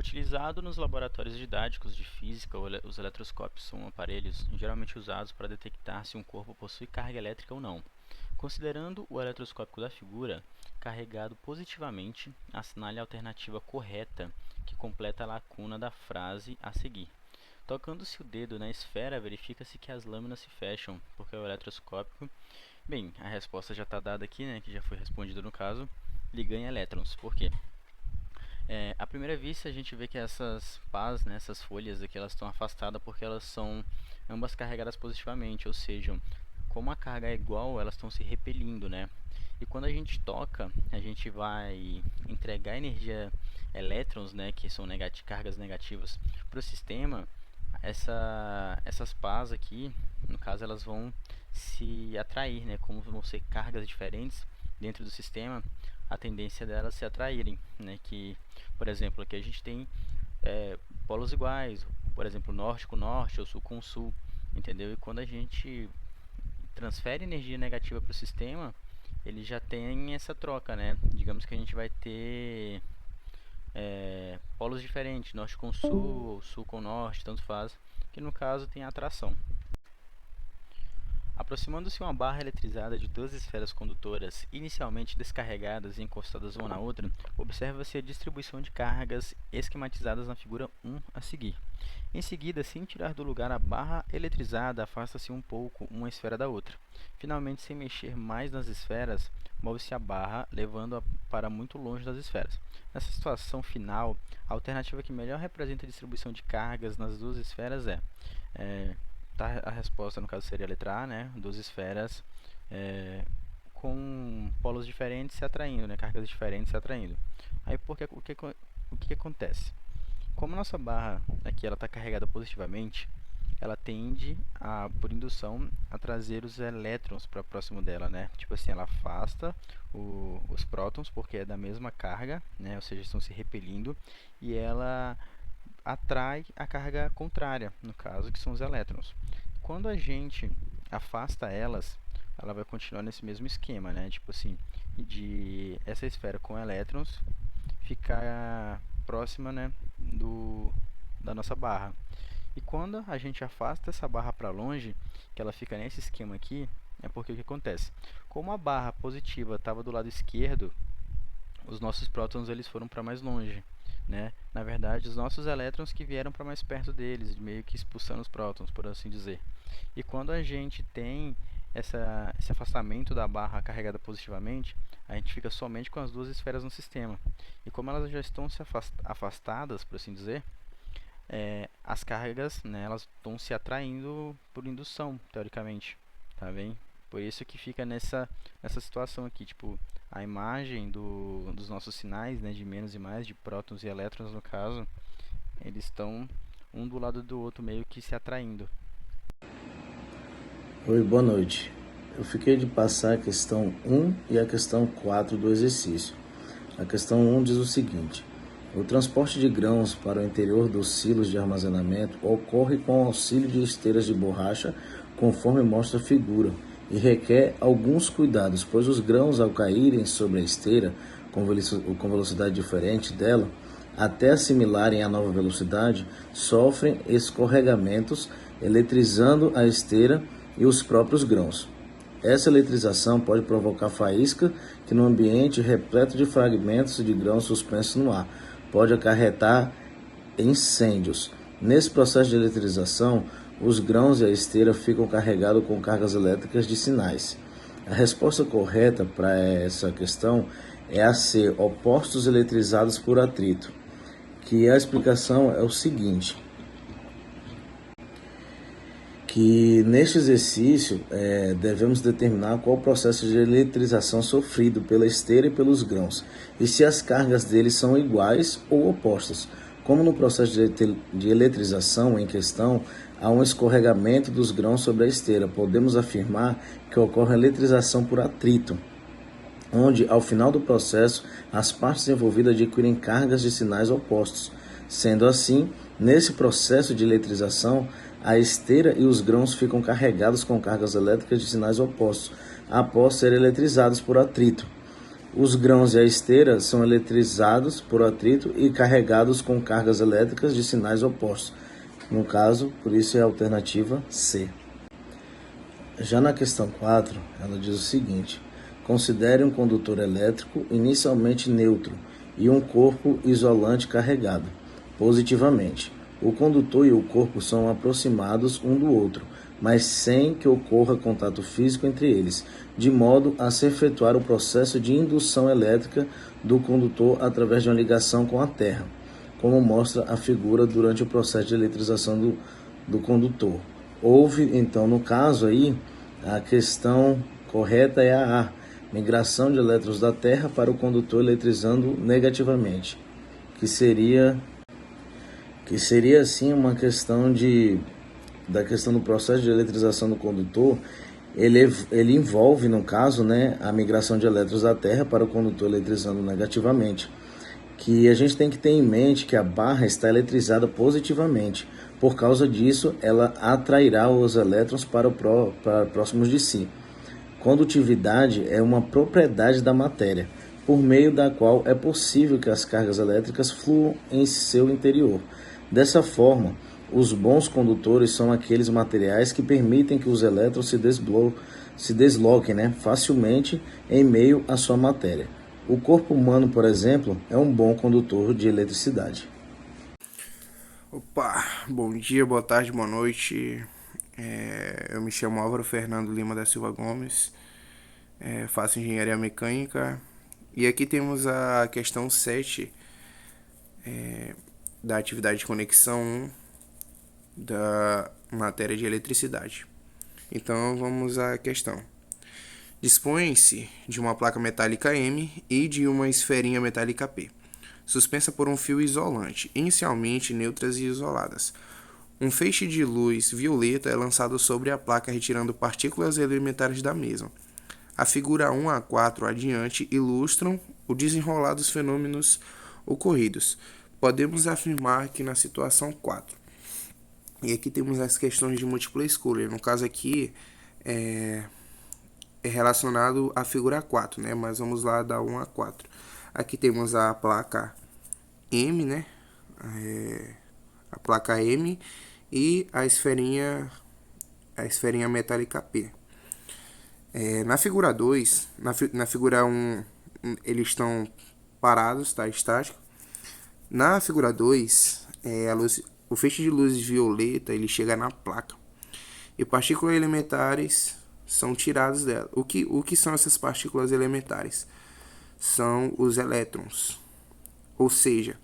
Utilizado nos laboratórios didáticos de física, os eletroscópios são aparelhos geralmente usados para detectar se um corpo possui carga elétrica ou não. Considerando o eletroscópio da figura, carregado positivamente, assinale a alternativa correta que completa a lacuna da frase a seguir. Tocando-se o dedo na esfera, verifica-se que as lâminas se fecham, porque o eletroscópio... Bem, a resposta já está dada aqui, né, que já foi respondida no caso. Ele ganha elétrons. Por quê? À primeira vista, a gente vê que essas pás, né, essas folhas aqui, elas estão afastadas porque elas são ambas carregadas positivamente, ou seja, como a carga é igual, elas estão se repelindo, né? E quando a gente toca, a gente vai entregar energia elétrons, né, que são cargas negativas, para o sistema. Essas pás aqui, no caso, elas vão se atrair, né? Como vão ser cargas diferentes dentro do sistema, a tendência delas se atraírem, né? Que, por exemplo, aqui a gente tem polos iguais, por exemplo, norte com norte ou sul com sul, entendeu? E quando a gente transfere energia negativa para o sistema, ele já tem essa troca, né? Digamos que a gente vai ter polos diferentes, norte com sul, ou sul com norte, tanto faz, que no caso tem a atração. Aproximando-se uma barra eletrizada de duas esferas condutoras, inicialmente descarregadas e encostadas uma na outra, observa-se a distribuição de cargas esquematizadas na figura 1 a seguir. Em seguida, sem tirar do lugar a barra eletrizada, afasta-se um pouco uma esfera da outra. Finalmente, sem mexer mais nas esferas, move-se a barra, levando-a para muito longe das esferas. Nessa situação final, a alternativa que melhor representa a distribuição de cargas nas duas esferas a resposta, no caso, seria a letra A, né? Duas esferas com polos diferentes se atraindo, né? Cargas diferentes se atraindo. Aí, o que acontece? Como a nossa barra aqui está carregada positivamente, ela tende, por indução, a trazer os elétrons para próximo dela, né? Tipo assim, ela afasta os prótons, porque é da mesma carga, né? Ou seja, estão se repelindo, e ela atrai a carga contrária, no caso, que são os elétrons. Quando a gente afasta elas, ela vai continuar nesse mesmo esquema, né? Tipo assim, de essa esfera com elétrons ficar próxima, né, da nossa barra. E quando a gente afasta essa barra para longe, que ela fica nesse esquema aqui, é porque o que acontece? Como a barra positiva estava do lado esquerdo, os nossos prótons eles foram para mais longe, né? Na verdade, os nossos elétrons que vieram para mais perto deles, meio que expulsando os prótons, por assim dizer. E quando a gente tem esse afastamento da barra carregada positivamente, a gente fica somente com as duas esferas no sistema. E como elas já estão se afastadas, por assim dizer, as cargas, né, elas estão se atraindo por indução, teoricamente, tá bem? Por isso que fica nessa situação aqui, tipo, a imagem dos nossos sinais, né, de menos e mais, de prótons e elétrons no caso, eles estão um do lado do outro meio que se atraindo. Oi, boa noite. Eu fiquei de passar a questão 1 e a questão 4 do exercício. A questão 1 diz o seguinte: o transporte de grãos para o interior dos silos de armazenamento ocorre com o auxílio de esteiras de borracha, conforme mostra a figura, e requer alguns cuidados, pois os grãos, ao caírem sobre a esteira com velocidade diferente dela, até assimilarem a nova velocidade, sofrem escorregamentos, eletrizando a esteira e os próprios grãos. Essa eletrização pode provocar faísca que, no ambiente repleto de fragmentos de grãos suspensos no ar, pode acarretar incêndios. Nesse processo de eletrização, os grãos e a esteira ficam carregados com cargas elétricas de sinais. A resposta correta para essa questão é a C, opostos eletrizados por atrito, que a explicação é o seguinte: que neste exercício devemos determinar qual o processo de eletrização sofrido pela esteira e pelos grãos, e se as cargas deles são iguais ou opostas. Como no processo de eletrização em questão, há um escorregamento dos grãos sobre a esteira, podemos afirmar que ocorre a eletrização por atrito, onde, ao final do processo, as partes envolvidas adquirem cargas de sinais opostos. Sendo assim, nesse processo de eletrização, a esteira e os grãos ficam carregados com cargas elétricas de sinais opostos, após serem eletrizados por atrito. Os grãos e a esteira são eletrizados por atrito e carregados com cargas elétricas de sinais opostos. No caso, por isso é a alternativa C. Já na questão 4, ela diz o seguinte: considere um condutor elétrico inicialmente neutro e um corpo isolante carregado positivamente. O condutor e o corpo são aproximados um do outro, mas sem que ocorra contato físico entre eles, de modo a se efetuar o processo de indução elétrica do condutor através de uma ligação com a terra, como mostra a figura durante o processo de eletrização do condutor. Houve, então, no caso aí, a questão correta é a A, migração de elétrons da terra para o condutor eletrizando negativamente, que seria assim uma questão da questão do processo de eletrização do condutor. Ele envolve, no caso, né, a migração de elétrons da terra para o condutor eletrizando negativamente, que a gente tem que ter em mente que a barra está eletrizada positivamente. Por causa disso, ela atrairá os elétrons para próximos de si. Condutividade é uma propriedade da matéria, por meio da qual é possível que as cargas elétricas fluam em seu interior. Dessa forma, os bons condutores são aqueles materiais que permitem que os elétrons se desloquem, facilmente em meio à sua matéria. O corpo humano, por exemplo, é um bom condutor de eletricidade. Opa, bom dia, boa tarde, boa noite. Eu me chamo Álvaro Fernando Lima da Silva Gomes, faço engenharia mecânica e aqui temos a questão 7 da atividade de conexão 1 da matéria de eletricidade. Então vamos à questão. Dispõe-se de uma placa metálica M e de uma esferinha metálica P, suspensa por um fio isolante, inicialmente neutras e isoladas. Um feixe de luz violeta é lançado sobre a placa, retirando partículas elementares da mesma. A figura 1 a 4 adiante ilustram o desenrolar dos fenômenos ocorridos. Podemos afirmar que na situação 4. E aqui temos as questões de múltipla escolha. No caso aqui é relacionado à figura 4, mas vamos lá da 1 a 4. Aqui temos a placa M, a placa M e a esferinha metálica P. Na figura 2, na figura 1, eles estão parados, tá? Estático. Na figura 2, o feixe de luz violeta ele chega na placa e partículas elementares são tiradas dela. O que são essas partículas elementares? São os elétrons, ou seja,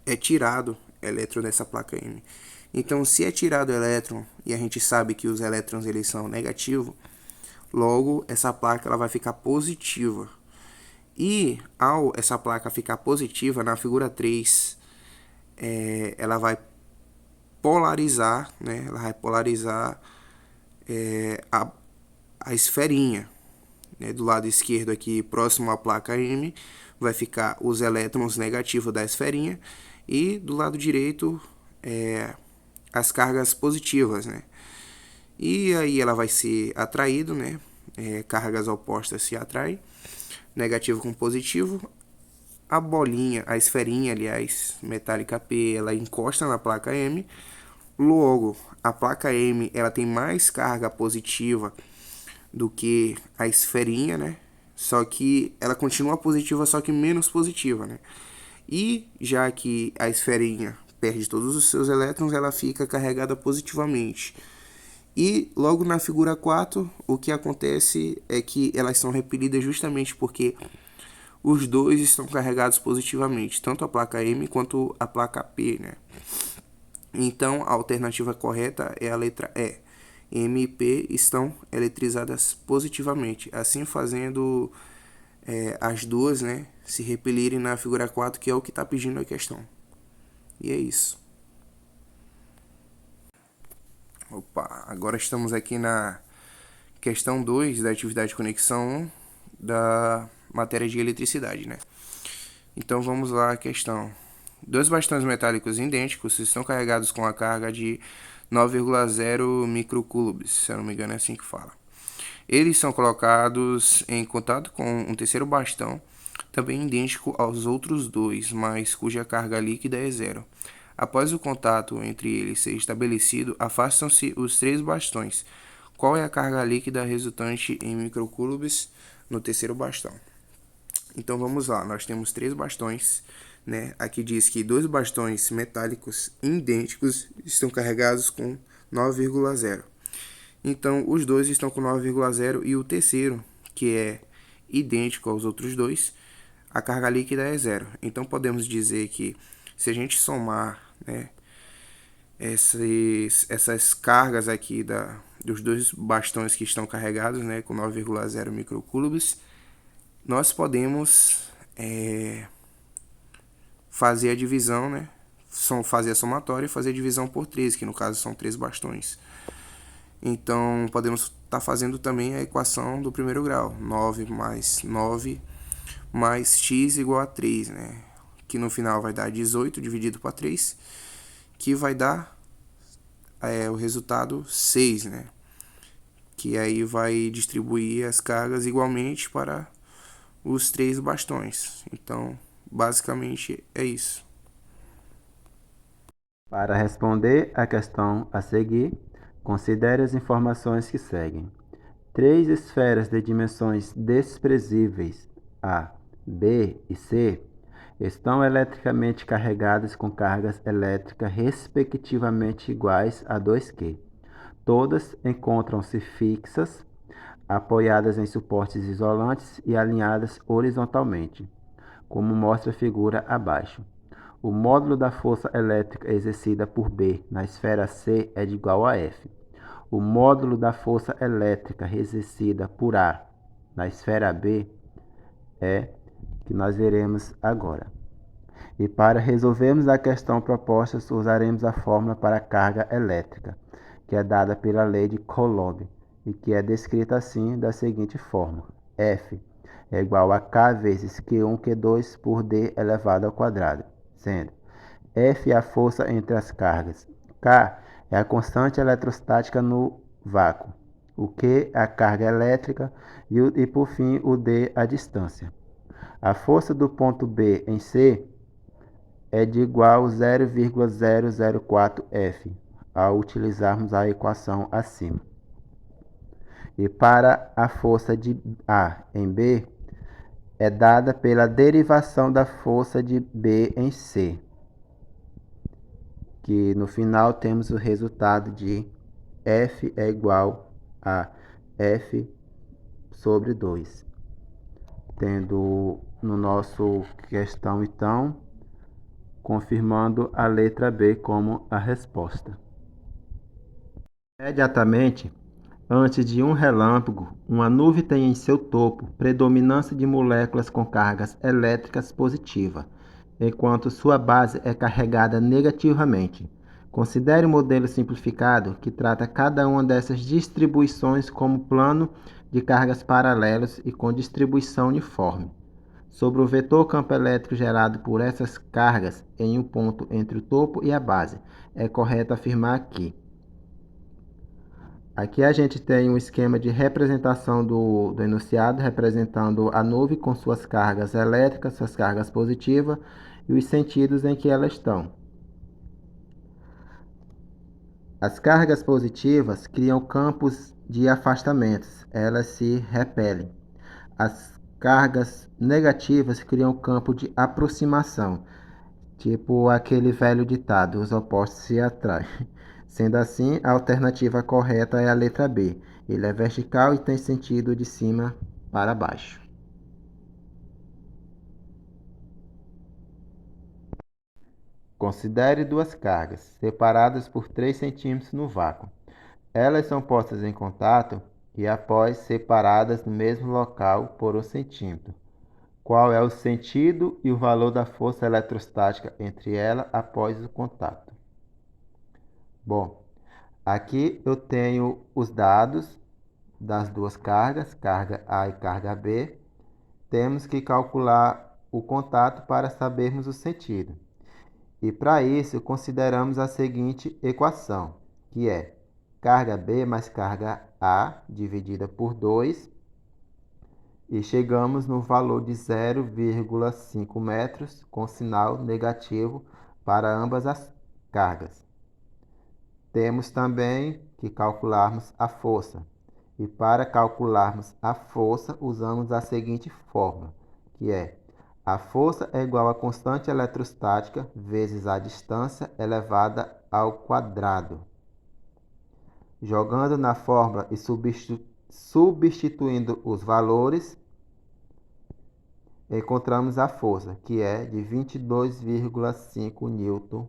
é tirado elétron dessa placa M. Então, se é tirado elétron e a gente sabe que os elétrons eles são negativos, logo essa placa ela vai ficar positiva. E ao essa placa ficar positiva, na figura 3, ela vai polarizar, ela vai polarizar a esferinha. Do lado esquerdo aqui, próximo à placa M, vai ficar os elétrons negativos da esferinha e do lado direito as cargas positivas, E aí ela vai ser atraído, cargas opostas se atraem, negativo com positivo. A bolinha, a esferinha, aliás, metálica P, ela encosta na placa M. Logo, a placa M ela tem mais carga positiva do que a esferinha, Só que ela continua positiva, só que menos positiva, E já que a esferinha perde todos os seus elétrons, ela fica carregada positivamente. E logo na figura 4, o que acontece é que elas são repelidas justamente porque os dois estão carregados positivamente, tanto a placa M quanto a placa P, Então, a alternativa correta é a letra E. M e P estão eletrizadas positivamente, assim fazendo as duas se repelirem na figura 4, que é o que está pedindo a questão. E é isso. Opa, agora estamos aqui na questão 2 da atividade de conexão 1 da matéria de eletricidade, Então vamos lá à questão. Dois bastões metálicos idênticos estão carregados com a carga de 9,0 microcoulombs, se eu não me engano é assim que fala. Eles são colocados em contato com um terceiro bastão, também idêntico aos outros dois, mas cuja carga líquida é zero. Após o contato entre eles ser estabelecido, afastam-se os três bastões. Qual é a carga líquida resultante em microcoulombs no terceiro bastão? Então vamos lá, nós temos três bastões, né? Aqui diz que dois bastões metálicos idênticos estão carregados com 9,0. Então os dois estão com 9,0 e o terceiro, que é idêntico aos outros dois, a carga líquida é zero. Então podemos dizer que se a gente somar, né, essas cargas aqui dos dois bastões que estão carregados, né, com 9,0 microcoulombs, nós podemos fazer a divisão, né, fazer a somatória e fazer a divisão por 3, que no caso são 3 bastões. Então podemos estar fazendo também a equação do primeiro grau, 9 mais x igual a 3, né, que no final vai dar 18 dividido por 3, que vai dar o resultado 6, né? Que aí vai distribuir as cargas igualmente para os três bastões. Então, basicamente é isso. Para responder à questão a seguir, considere as informações que seguem. Três esferas de dimensões desprezíveis A, B e C estão eletricamente carregadas com cargas elétricas respectivamente iguais a 2Q. Todas encontram-se fixas, apoiadas em suportes isolantes e alinhadas horizontalmente, como mostra a figura abaixo. O módulo da força elétrica exercida por B na esfera C é de igual a F. O módulo da força elétrica exercida por A na esfera B é que nós veremos agora. E para resolvermos a questão proposta, usaremos a fórmula para a carga elétrica, que é dada pela lei de Coulomb, e que é descrita assim, da seguinte forma: F é igual a K vezes Q1, Q2 por D elevado ao quadrado, sendo F é a força entre as cargas, K é a constante eletrostática no vácuo, o Q é a carga elétrica e por fim, o D a distância. A força do ponto B em C é de igual a 0,004 F, ao utilizarmos a equação acima. E para a força de A em B, é dada pela derivação da força de B em C, que no final temos o resultado de F é igual a F sobre 2. Tendo no nosso questão, então, confirmando a letra B como a resposta. Imediatamente antes de um relâmpago, uma nuvem tem em seu topo predominância de moléculas com cargas elétricas positivas, enquanto sua base é carregada negativamente. Considere o modelo simplificado que trata cada uma dessas distribuições como plano de cargas paralelos e com distribuição uniforme. Sobre o vetor campo elétrico gerado por essas cargas em um ponto entre o topo e a base, é correto afirmar que aqui a gente tem um esquema de representação do enunciado, representando a nuvem com suas cargas elétricas, suas cargas positivas e os sentidos em que elas estão. As cargas positivas criam campos de afastamentos, elas se repelem. As cargas negativas criam campo de aproximação, tipo aquele velho ditado, os opostos se atraem. Sendo assim, a alternativa correta é a letra B. Ele é vertical e tem sentido de cima para baixo. Considere duas cargas, separadas por 3 centímetros no vácuo. Elas são postas em contato e após separadas no mesmo local por 1 centímetro. Qual é o sentido e o valor da força eletrostática entre elas após o contato? Bom, aqui eu tenho os dados das duas cargas, carga A e carga B. Temos que calcular o contato para sabermos o sentido. E para isso, consideramos a seguinte equação, que é carga B mais carga A dividida por 2 e chegamos no valor de 0,5 metros com sinal negativo para ambas as cargas. Temos também que calcularmos a força. E para calcularmos a força, usamos a seguinte fórmula, que é: a força é igual à constante eletrostática vezes a distância elevada ao quadrado. Jogando na fórmula e substituindo os valores, encontramos a força, que é de 22,5 Newton.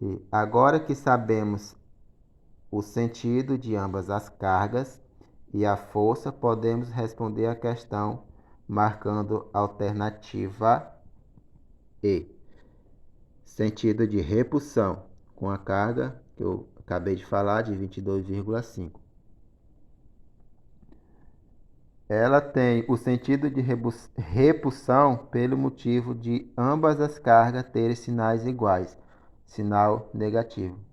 E agora que sabemos o sentido de ambas as cargas e a força, podemos responder a questão marcando a alternativa E. Sentido de repulsão com a carga que eu acabei de falar, de 22,5. Ela tem o sentido de repulsão pelo motivo de ambas as cargas terem sinais iguais, sinal negativo.